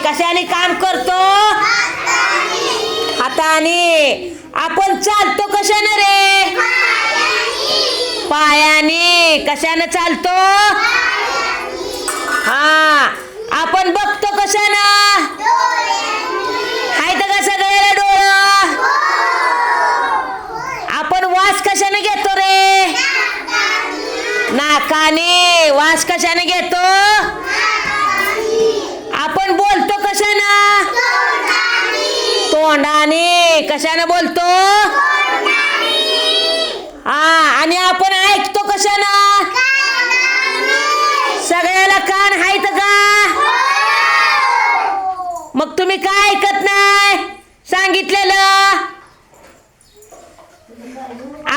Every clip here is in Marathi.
कशाने काम करतो हाताने. आपण चालतो कशाने रे पायाने. कशाने चालतो हा. आपण बघतो कशानं हायत का सगळ्याला डोळं. आपण वास कशाने घेतो रे नाकाने. वास कशाने घेतो. आपण बोलतो कशानं तोंडाने. कशाने बोलतो हा. आणि आपण ऐकतो कशानं सगळ्याला कान आहेत का. मग तुम्ही काय ऐकत नाही सांगितलेलं.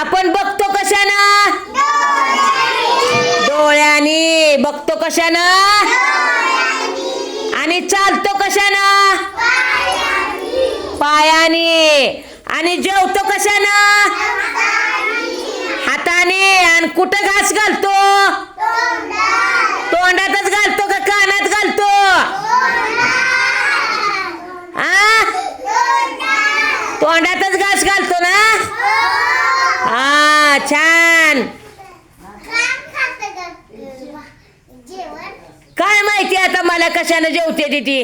आपण बघतो कशानं डोळ्याने. बघतो कशानं आणि चालतो कशानं पायाने. आणि जेवतो कशानं हाताने. आणि कुठं घास घालतो तोंडातच घालतो का कानात घालतो हा. तोंडातच घास घालतो ना हा. छान. काय माहिती आता मला कशानं जेवते ती.